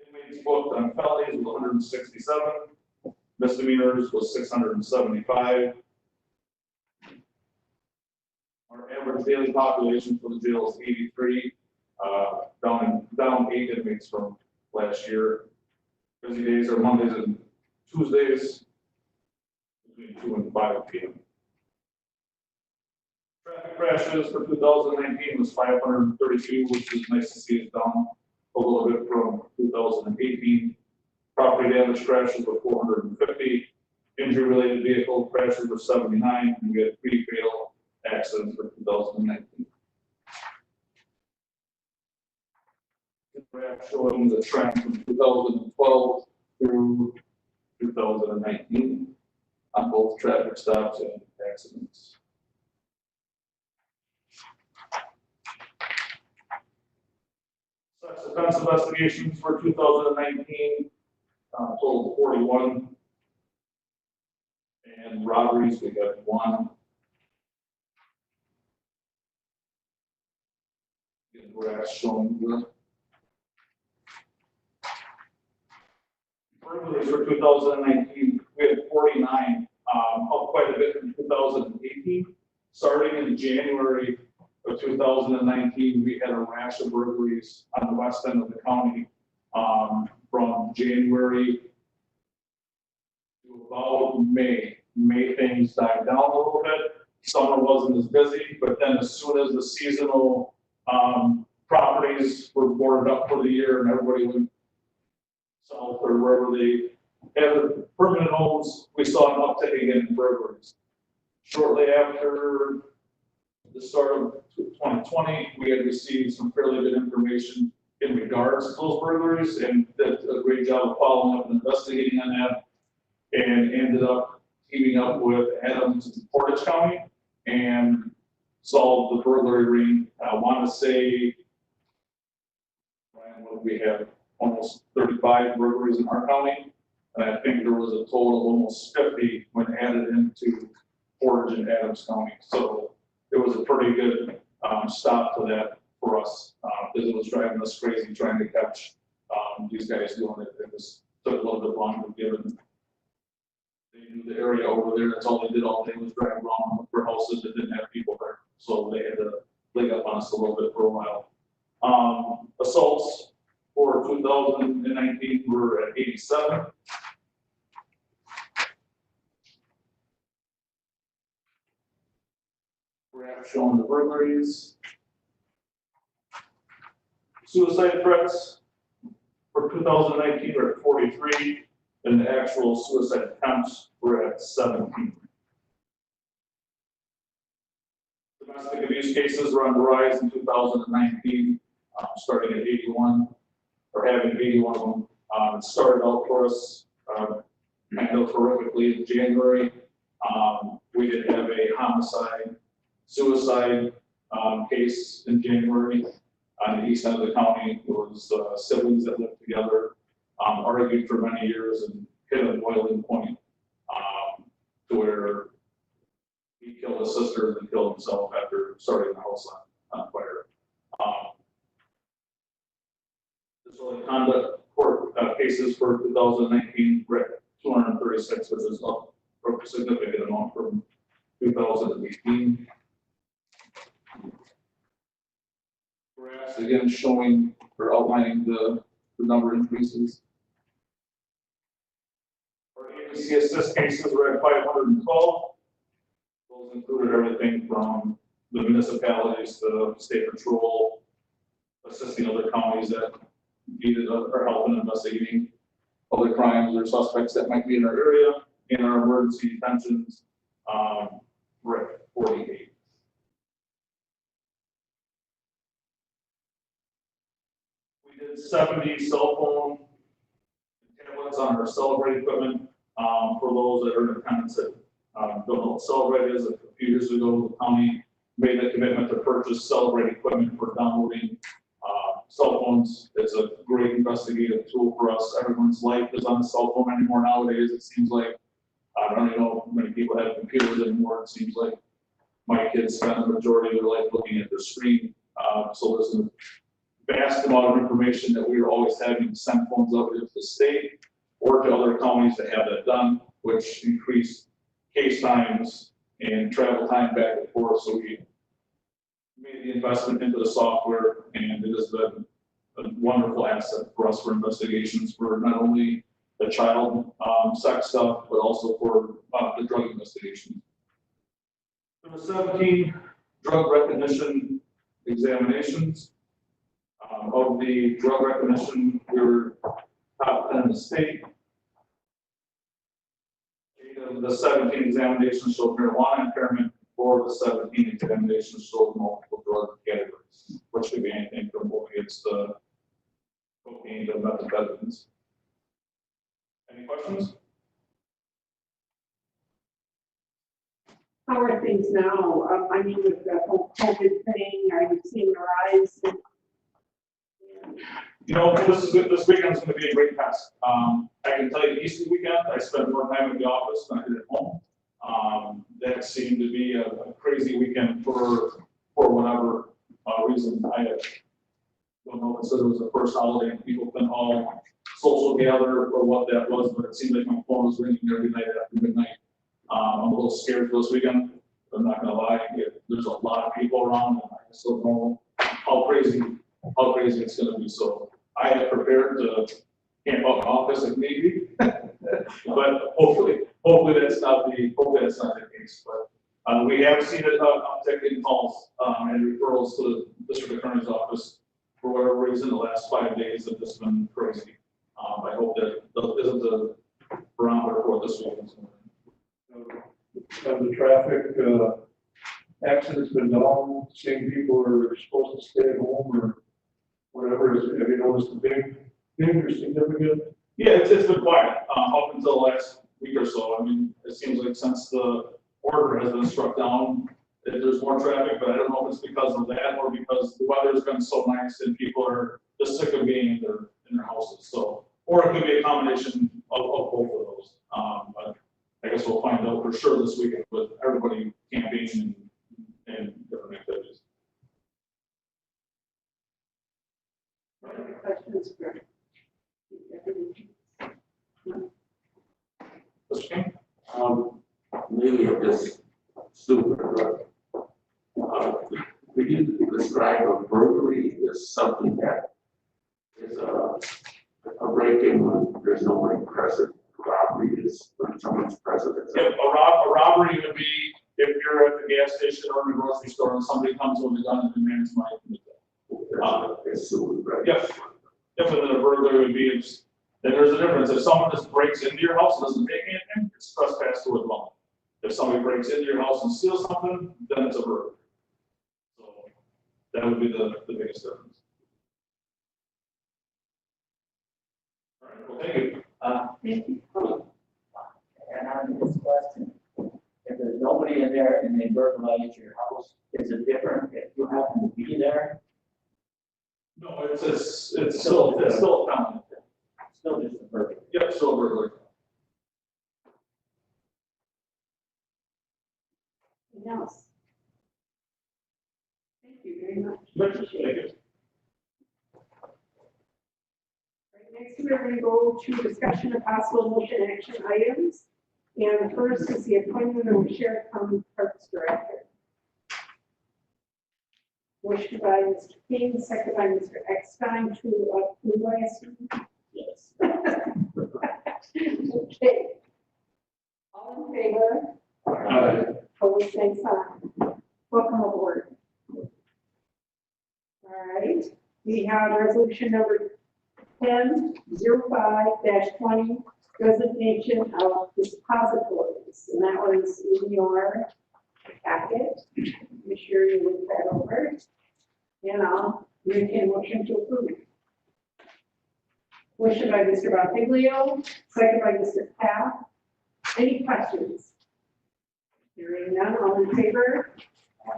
Inmates booked on felonies was 167, misdemeanors was 675. Our average daily population for the jail is 83, down 8 inmates from last year. Busy days are Mondays and Tuesdays between 2 and 5 p.m. Traffic crashes for 2019 was 532, which is nice to see it down a little bit from 2018. Property damage crashes were 450. Injury-related vehicle crashes were 79, and we had 3 fatal accidents for 2019. The graph showing the trend from 2012 through 2019 on both traffic stops and accidents. Sex offense investigations for 2019 totaled 41. And robberies, we got 1. The graph showing the burglaries for 2019, we had 49, up quite a bit from 2018. Starting in January of 2019, we had a rash of burglaries on the west end of the county. From January to about May. May things died down a little bit. Summer wasn't as busy, but then as soon as the seasonal properties were boarded up for the year and everybody went south or wherever they had permanent homes, we saw an uptick again in burglaries. Shortly after the start of 2020, we had received some fairly good information in regards to those burglaries and did a great job of following up and investigating on that, and ended up teaming up with Adams and Portage County and solved the burglary ring. I want to say, Ryan, what we have almost 35 burglaries in our county, and I think there was a total of almost 50 when added into Portage and Adams County. So it was a pretty good stop to that for us, because it was driving us crazy trying to catch these guys doing it. It was took a little bit longer given they knew the area over there. That's all they did all day was drive around, look for houses that didn't have people there. So they had to leg up on us a little bit for a while. Assaults for 2019 were at 87. Graph showing the burglaries. Suicide threats for 2019 were at 43, and the actual suicide attempts were at 17. Domestic abuse cases were on the rise in 2019, starting at 81, or having 81 of them. It started out for us kind of horrifically in January. We did have a homicide, suicide case in January on the east end of the county. It was siblings that lived together, argued for many years and hit a boiling point to where he killed his sister and killed himself after starting the house on fire. Disorderly conduct court cases for 2019 were at 236, which is up a significant amount from 2018. Graphs again showing or outlining the number increases. Our agency assist cases were at 512. Those included everything from the municipalities to state patrol, assisting other counties that needed our help in investigating other crimes or suspects that might be in our area. In our emergency detentions, we're at 48. We did 70 cell phone tablets on our Celebrate equipment. For those that are in attendance that don't know what Celebrate is, a few years ago, the county made the commitment to purchase Celebrate equipment for downloading cell phones. It's a great investigative tool for us. Everyone's life is on the cell phone anymore nowadays. It seems like, I don't even know if many people have computers anymore. It seems like my kids spend the majority of their life looking at their screen. So there's a vast amount of information that we are always having to send phones out to the state or to other counties to have that done, which increased case times and travel time back and forth. So we made the investment into the software, and it has been a wonderful asset for us for investigations for not only the child sex stuff, but also for the drug investigations. There were 17 drug recognition examinations. Of the drug recognition, we were top 10 in the state. 8 of the 17 examinations showed marijuana impairment, 4 of the 17 examinations showed multiple drug categories, which could be anything from opiates to cocaine to methamphetamines. Any questions? How are things now? I mean, with the whole COVID thing, are you seeing a rise? You know, this weekend's gonna be a great test. I can tell you, Easter weekend, I spent more time at the office than I did at home. That seemed to be a crazy weekend for whatever reason. I don't know if it was the first holiday and people couldn't all social gather or what that was, but it seemed like my phone was ringing every night after midnight. I'm a little scared for this weekend. I'm not gonna lie. There's a lot of people around, and I just don't know how crazy it's gonna be. So I have prepared to camp out in office if need be. But hopefully that's not the case. But we have seen an uptick in calls and referrals to the district attorney's office. For whatever reason, the last 5 days have just been crazy. I hope that isn't the barometer for this weekend. Have the traffic, accidents been down, seeing people are supposed to stay at home or whatever, have you noticed a big or significant? Yeah, it's been quiet, up until the last week or so. I mean, it seems like since the order has been struck down, that there's more traffic, but I don't know if it's because of that or because the weather's been so nice and people are just sick of being in their houses. So, or it could be a combination of both of those. But I guess we'll find out for sure this weekend with everybody camping and different activities. Any questions for? Mr. King? Maybe I'm just stupid, but, could you describe a burglary as something that is a break-in when there's nobody present? Robbery is when someone's present. Yep, a robbery would be if you're at the gas station or in the grocery store and somebody comes with a gun and demands money from the It's suicide, right? Yep. Yep, and then a burglary would be, and there's a difference. If someone just breaks into your house and doesn't take anything, it's trespass to a dwelling. If somebody breaks into your house and steals something, then it's a burglary. So that would be the biggest difference. All right, well, thank you. Thank you. And on this question, if there's nobody in there and they burglarize your house, is it different if you happen to be there? No, it's still a felony. Still just a burglary. Yep, still a burglary. Anything else? Thank you very much. Thank you. Right, next, we're going to go to discussion of possible motion action items. And first is the appointment of the Sheriff County Parks Director. Motion by Mr. King, second by Mr. Eckstein to approve, I assume. Yes. Okay. All in favor? Opposed, same sign. Welcome aboard. All right, we have resolution number 10-05-20, resignation of depositories, and that was in your packet. Be sure you look that over, and I'll make a motion to approve. Motion by Mr. Bonfiglio, second by Mr. Papp. Any questions? Hearing none, all in favor?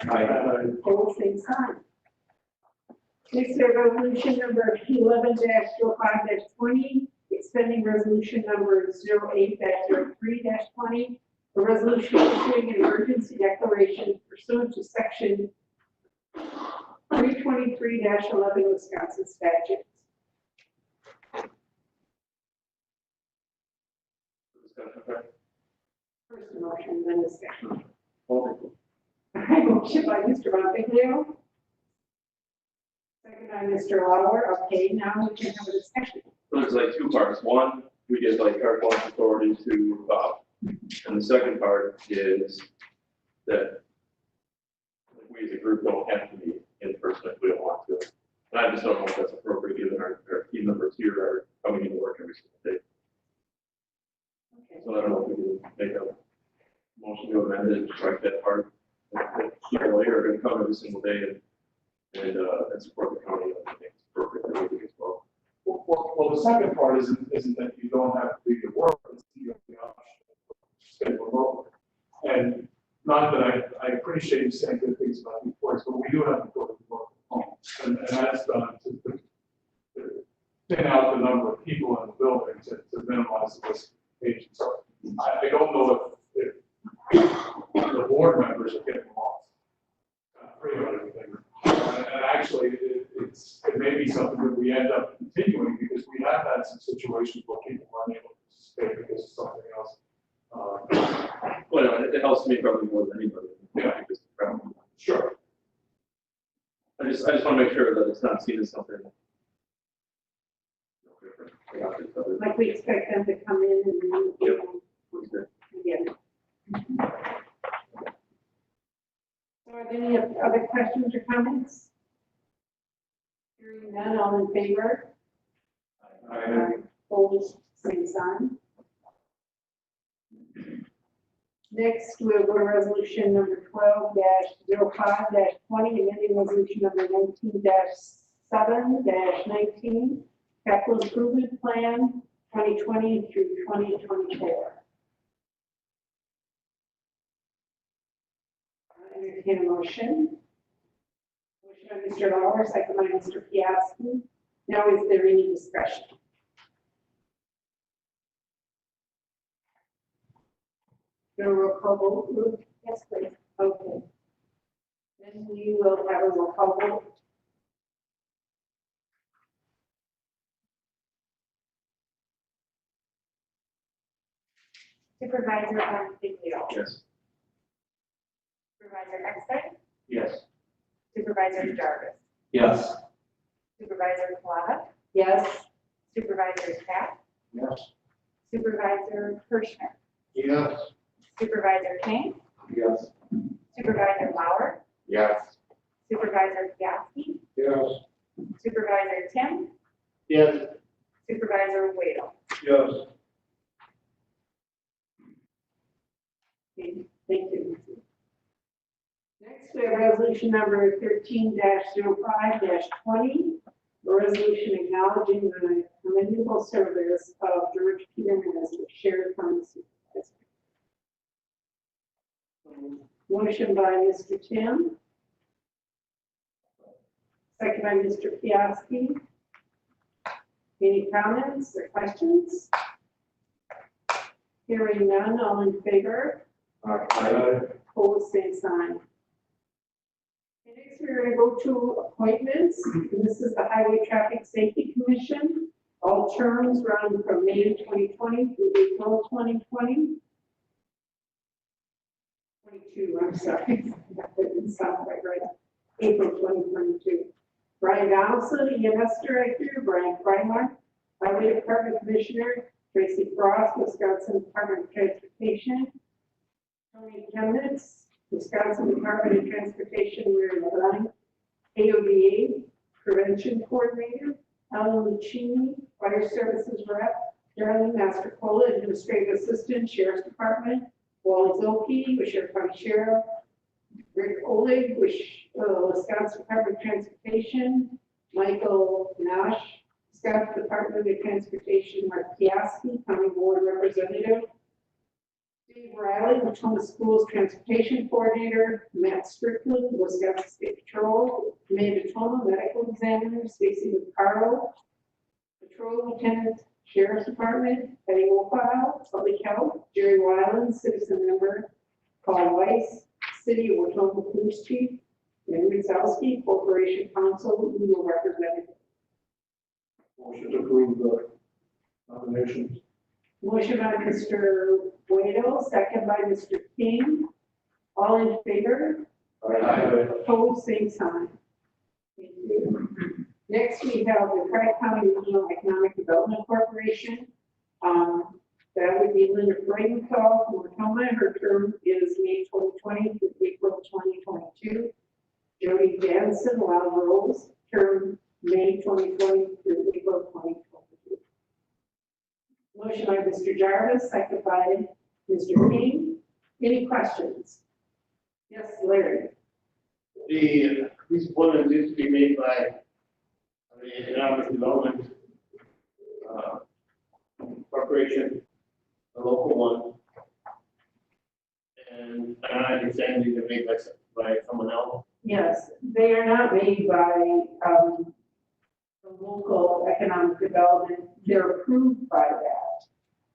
Opposed, same sign. Next, we have resolution number 11-05-20, extending resolution number 08-03-20, a resolution issuing an emergency declaration pursuant to section 323-11 Wisconsin statutes. First motion, then discussion. Motion by Mr. Bonfiglio. Second by Mr. Lauer. Okay, now we can have a discussion. There's like two parts. One, we give like carte blanche authority to Bob. And the second part is that we we as a group don't have to be in person if we don't want to. And I just don't know if that's appropriate, given our team members here are coming into work every single day. So I don't know if we can make a motion to amend it, and strike that part. People are gonna come every single day and support the county, I think it's appropriate, I think as well. Well, the second part isn't that you don't have to do your work, it's you have the option to stay remote. And not that I appreciate you saying good things about these boards, but we do have to go to work from home. And that's done to thin out the number of people in the building to minimize the risk of contagion. So I don't know if the board members are getting lost. Free of anything. And actually, it may be something that we end up continuing because we have had some situations where people aren't able to stay because of something else. Well, it helps me probably more than anybody. Yeah. Sure. I just want to make sure that it's not seen as something. Like we expect them to come in and, again. So are there any other questions or comments? Hearing none, all in favor? Opposed, same sign. Next, we'll go to resolution number 12-05-20, amending resolution number 19-7-19, capital improvement plan 2020 through 2024. I entertain a motion. Motion by Mr. Lauer, second by Mr. Piasky. Now, is there any discussion? Do a roll call vote, Ruth? Yes, please. Okay. Then we will have a roll call vote. Supervisor Bonfiglio. Yes. Supervisor Exton. Yes. Supervisor Jarvis. Yes. Supervisor Collada. Yes. Supervisor Cap. Yes. Supervisor Kirschner. Yes. Supervisor King. Yes. Supervisor Lauer. Yes. Supervisor Piasky. Yes. Supervisor Tim. Yes. Supervisor Waddle. Yes. Okay, thank you. Next, we have resolution number 13-05-20, a resolution acknowledging the commendable service of George Peterman as the sheriff county supervisor. Motion by Mr. Tim. Second by Mr. Piasky. Any comments or questions? Hearing none, all in favor? Opposed, same sign. And next, we're going to go to appointments. And this is the Highway Traffic Safety Commission. All terms run from May 2020 through April 2020. 22, I'm sorry. That didn't sound quite right. April 2022. Brian Donaldson, EMS Director. Brian Freimark, Highway Department Commissioner. Tracy Frost, Wisconsin Department of Transportation. Tony Chemnitz, Wisconsin Department of Transportation, Mary Levine, AODA Prevention Coordinator, Alan Lucchini, Fire Services Rep, Darlene Mastercola, Administrative Assistant, Sheriff's Department, Wally Zolke, Wisconsin County Sheriff, Rick Oleg, Wisconsin Department of Transportation, Michael Nash, Wisconsin Department of Transportation, Mark Piasky, County Board Representative, Steve Riley, Watoma Schools Transportation Coordinator, Matt Strickland, Wisconsin State Patrol, Amanda Toma, Medical Examiner, Stacy McCarroll, Patrol Lieutenant, Sheriff's Department, Eddie Wolfile, Public Health, Jerry Wyland, Citizen Member, Paul Weiss, City of Watoma Police Chief, and Rizowski, Corporation Counsel, Legal Representative. Motion to approve the nominations. Motion by Mr. Waddle, second by Mr. King. All in favor? Opposed, same sign. Thank you. Next, we have the Craig County Regional Economic Development Corporation. That would be Linda Freudenthal from Watoma. Her term is May 2020 to April 2022. Jody Jansen, Wild Rose, term May 2020 through April 2022. Motion by Mr. Jarvis, second by Mr. King. Any questions? Yes, Larry. These appointments used to be made by the Economic Development Corporation, the local one. And I understand these are made by someone else. Yes, they are not made by the local economic development. They're approved by that,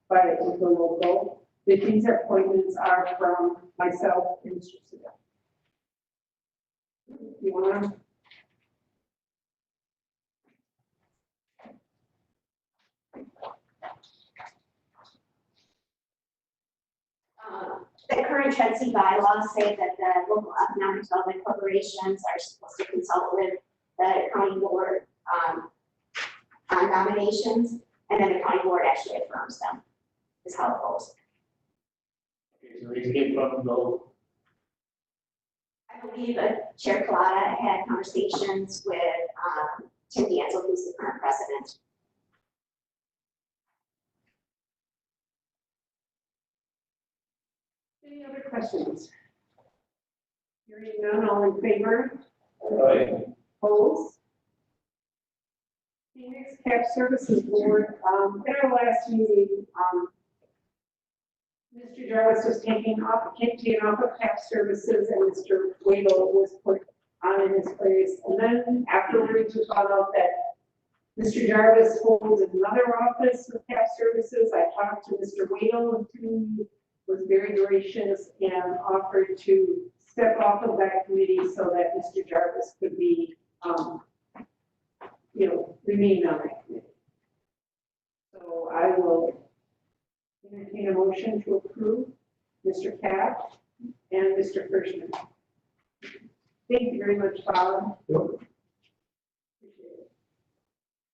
by the local. But these appointments are from myself and Mr. Siddell. You want to? The current trustee bylaws say that the local economic development corporations are supposed to consult with the county board on nominations, and then the county board actually affirms them, is how it goes. Okay, so these came from the, I believe Chair Collada had conversations with Tim Danzel, who's the current president. Any other questions? Hearing none, all in favor? Aye. Opposed? Phoenix Cap Services Board, at our last meeting, Mr. Jarvis was taken off of Cap Services and Mr. Wadle was put on in his place. And then afterwards, we found out that Mr. Jarvis holds another office with Cap Services. I talked to Mr. Wadle, who was very gracious and offered to step off of that committee so that Mr. Jarvis could be, remain on that committee. So I will entertain a motion to approve Mr. Cap and Mr. Kirschman. Thank you very much, Bob. Yep. Appreciate it.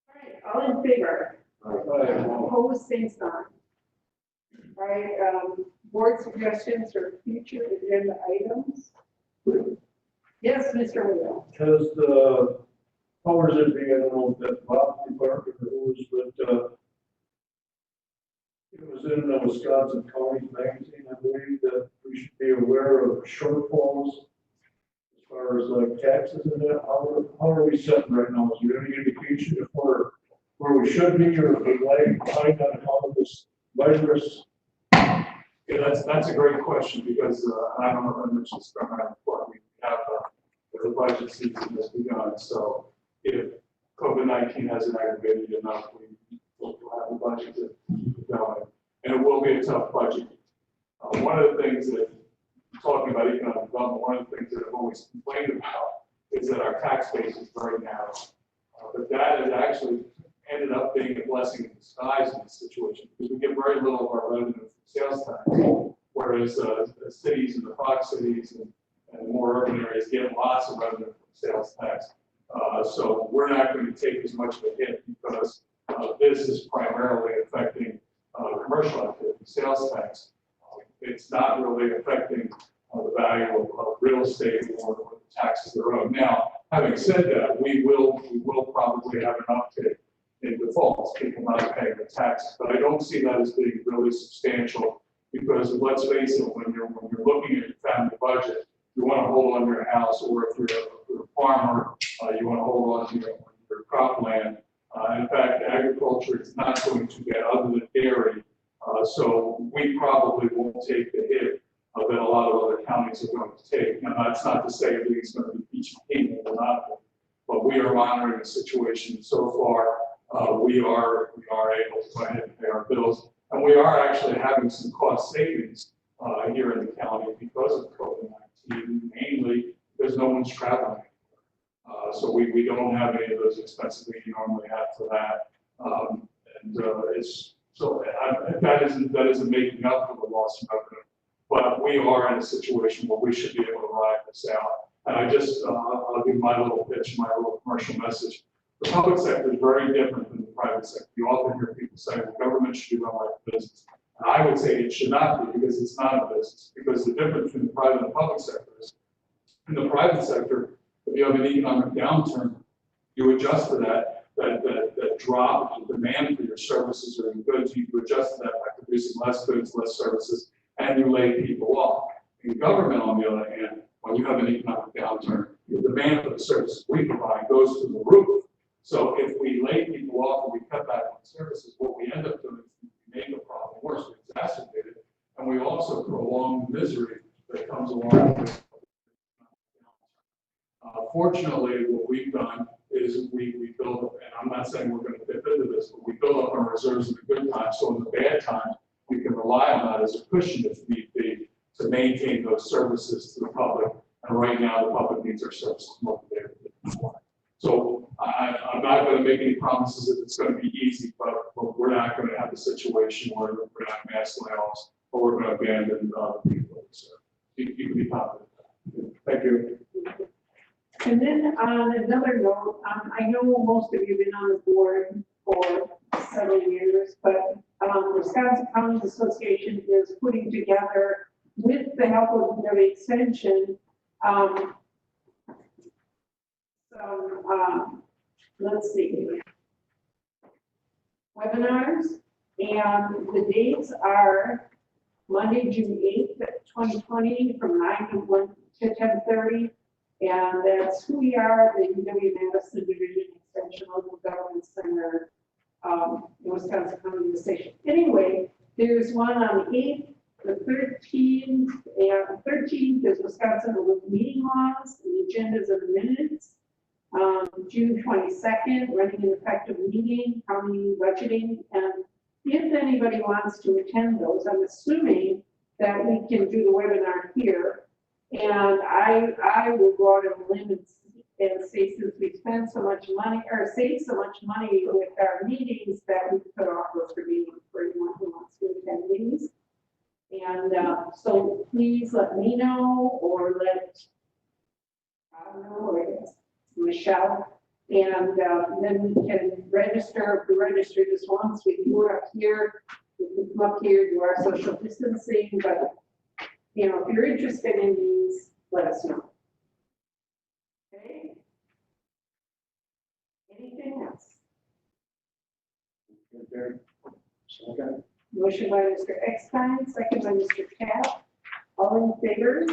All right, all in favor? Opposed, same sign. All right, board suggestions for future agenda items? Yes, Mr. Wheel. Has the powers that be, I don't know if that's Bob's department or who's, but it was in the Wisconsin County magazine, I believe, that we should be aware of shortfalls as far as like taxes and that. How are we sitting right now? Is there any indication if we're where we should be or if we lag behind on account of this virus? Yeah, that's a great question because I don't know if I mentioned this from my report. We have the budget season has begun. So if COVID-19 hasn't aggravated enough, we'll have a budget to keep going. And it will be a tough budget. One of the things that, talking about economic development, one of the things that I've always complained about is that our tax base is very narrow. But that has actually ended up being a blessing in disguise in this situation because we get very little of our revenue from sales tax, whereas the cities and the Fox cities and more urban areas get lots of revenue from sales tax. So we're not going to take as much of a hit because this is primarily affecting commercial activity, sales tax. It's not really affecting the value of real estate or the taxes thereof. Now, having said that, we will probably have an uptick in defaults, people not paying the taxes, but I don't see that as being really substantial because let's face it, when you're looking at your family budget, you want to hold on to your house, or if you're a farmer, you want to hold on to your cropland. In fact, agriculture is not going to get other than dairy, so we probably won't take the hit that a lot of other counties are going to take. Now, that's not to say that it's going to be each payment or not, but we are monitoring the situation. So far, we are able to go ahead and pay our bills, and we are actually having some cost savings here in the county because of COVID-19, mainly because no one's traveling. So we don't have any of those expenses we normally have for that, that isn't making up for the loss of revenue. But we are in a situation where we should be able to ride this out. And I'll give my little pitch, my little commercial message. The public sector is very different than the private sector. You often hear people say the government should be run like a business. And I would say it should not be because it's not a business. Because the difference between the private and the public sector is in the private sector, If you have an economic downturn, you adjust to that drop in demand for your services or goods, you adjust to that by producing less goods, less services, and you lay people off. In government, on the other hand, when you have an economic downturn, the demand for the services we provide goes through the roof. So if we lay people off and we cut back on services, what we end up doing is we make the problem worse, we exacerbate it, and we also prolong the misery that comes along with. Fortunately, what we've done is we build up, and I'm not saying we're going to dip into this, but we build up our reserves in the good times, so in the bad times, we can rely on that as a cushion if need be to maintain those services to the public. And right now, the public needs our services more than they ever did before. So I'm not going to make any promises that it's going to be easy, but we're not going to have a situation where we're going to have mass layoffs or we're going to abandon people. So you can be confident. Thank you. And then on another note, I know most of you have been on the board for several years, but Wisconsin Counties Association is putting together, with the help of the extension, let's see, webinars, and the dates are Monday, June 8th, 2020, from 9 to 1 to 10:30. And that's who we are, the UW-Madison Division Extension Local Government Center, in Wisconsin County Station. Anyway, there's one on the 8th, the 13th, and the 13th is Wisconsin Open Meeting Laws, the agendas of the minutes. June 22nd, running an effective meeting, county budgeting, and if anybody wants to attend those, I'm assuming that we can do the webinar here. And I will go out on a limb and say, since we spend so much money, or save so much money with our meetings, that we could offer for meetings for anyone who wants to attend these. And so please let me know, or let, I don't know, or I guess Michelle, and then we can register. If we register just once, we can go up here, we can come up here, do our social distancing, but you know, if you're interested in these, let us know. Okay? Anything else? Motion by Mr. Eckstein, second by Mr. Cap. All in favor?